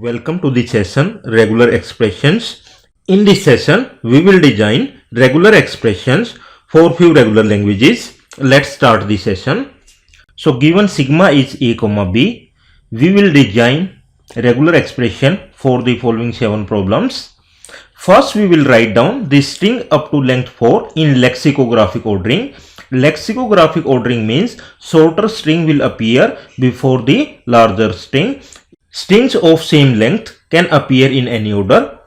Welcome to the session Regular Expressions. In this session, we will design regular expressions for few regular languages. Let's start the session. So given sigma is a comma b, we will design regular expression for the following 7 problems. First, we will write down the string up to length 4 in lexicographic ordering. Lexicographic ordering means shorter string will appear before the larger string. Strings of same length can appear in any order.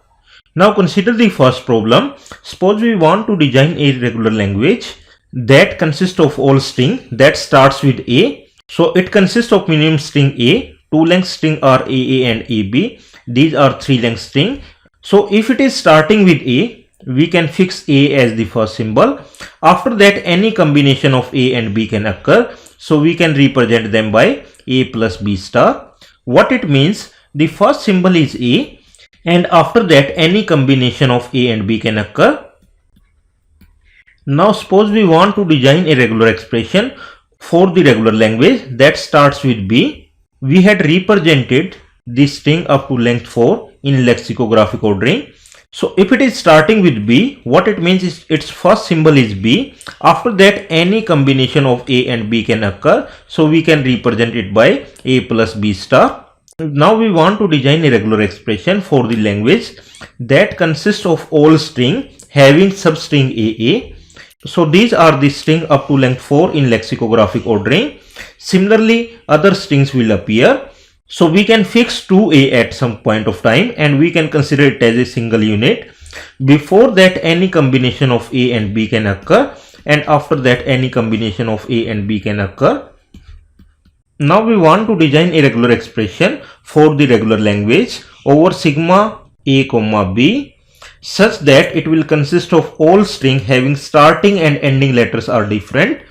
Now consider the first problem. Suppose we want to design a regular language that consists of all string that starts with A. So it consists of minimum string A, 2 length string are AA and AB. These are 3 length string. So if it is starting with A, we can fix A as the first symbol. After that, any combination of A and B can occur. So we can represent them by A plus B star. What it means, the first symbol is A and after that any combination of A and B can occur. Now suppose we want to design a regular expression for the regular language that starts with B. We had represented this string up to length 4 in lexicographic ordering. So if it is starting with B, what it means is its first symbol is B. After that any combination of A and B can occur. So we can represent it by A plus B star. Now we want to design a regular expression for the language that consists of all string having substring AA. So these are the string up to length 4 in lexicographic ordering. Similarly, other strings will appear. So we can fix 2A at some point of time and we can consider it as a single unit. Before that any combination of A and B can occur and after that any combination of A and B can occur. Now we want to design a regular expression for the regular language over sigma A comma B such that it will consist of all string having starting and ending letters are different.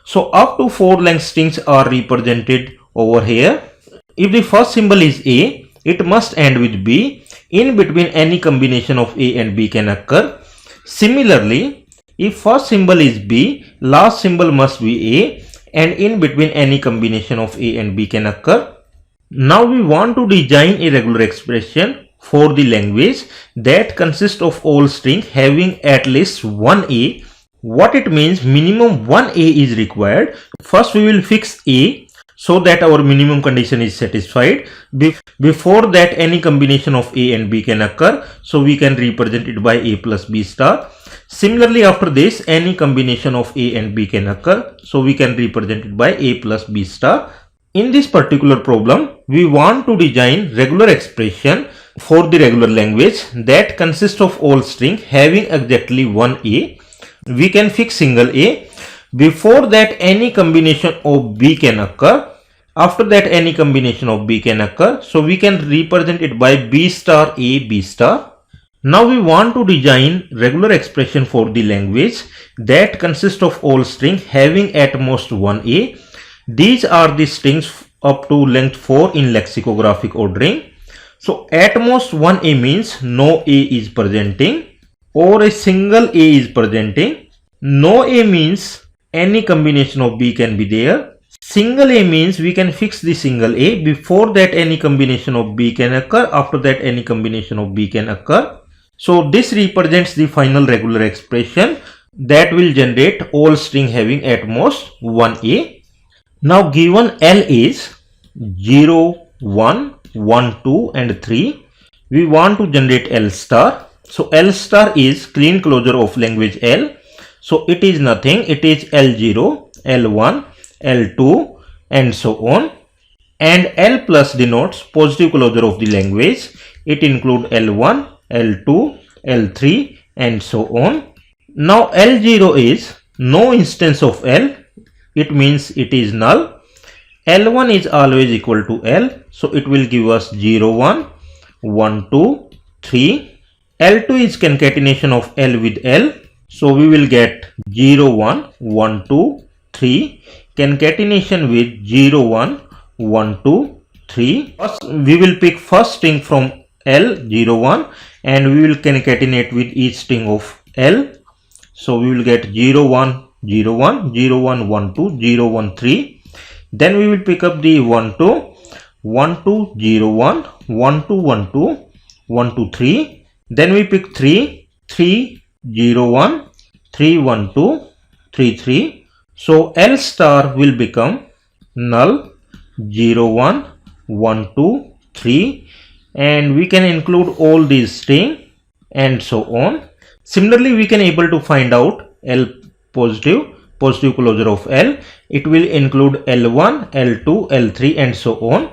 So up to 4 length strings are represented over here. If the first symbol is A, it must end with B. In between any combination of A and B can occur. Similarly, if first symbol is B, last symbol must be A and in between any combination of A and B can occur. Now we want to design a regular expression for the language that consists of all string having at least one A. What it means, minimum one A is required. First we will fix A so that our minimum condition is satisfied. Before that any combination of A and B can occur. So we can represent it by A plus B star. Similarly, after this any combination of A and B can occur. So we can represent it by A plus B star. In this particular problem, we want to design regular expression for the regular language that consists of all string having exactly one A. We can fix single A. Before that any combination of B can occur. After that any combination of B can occur. So we can represent it by B star A B star. Now we want to design regular expression for the language that consists of all string having at most one A. These are the strings up to length 4 in lexicographic ordering. So at most one A means no A is presenting or a single A is presenting. No A means any combination of B can be there. Single A means we can fix the single A. Before that any combination of B can occur. After that any combination of B can occur. So this represents the final regular expression that will generate all string having at most one A. Now given L is 0, 1, 1, 2 and 3. We want to generate L star. So L star is clean closure of language L. So it is nothing. It is L0, L1, L2 and so on. And L plus denotes positive closure of the language. It includes L1, L2, L3 and so on. Now L0 is no instance of L. It means it is null. L1 is always equal to L. So it will give us 0, 1, 1, 2, 3. L2 is concatenation of L with L. So we will get 0, 1, 1, 2, 3. Concatenation with 0, 1, 1, 2, 3. First, we will pick first string from L 0, 1 and we will concatenate with each string of L. So we will get 0, 1, 0, 1, 0, 1, 1, 2, 0, 1, 3. Then we will pick up the 1, 2, 1, 2, 0, 1, 1 2 1 2 1 2 3. Then we pick 3 3 0 1 3 1 2 3 3. So L star will become null 0 1 1 2 3, and we can include all these string and so on. Similarly, we can able to find out L positive closure of L. It will include L1 L2 L3 and so on.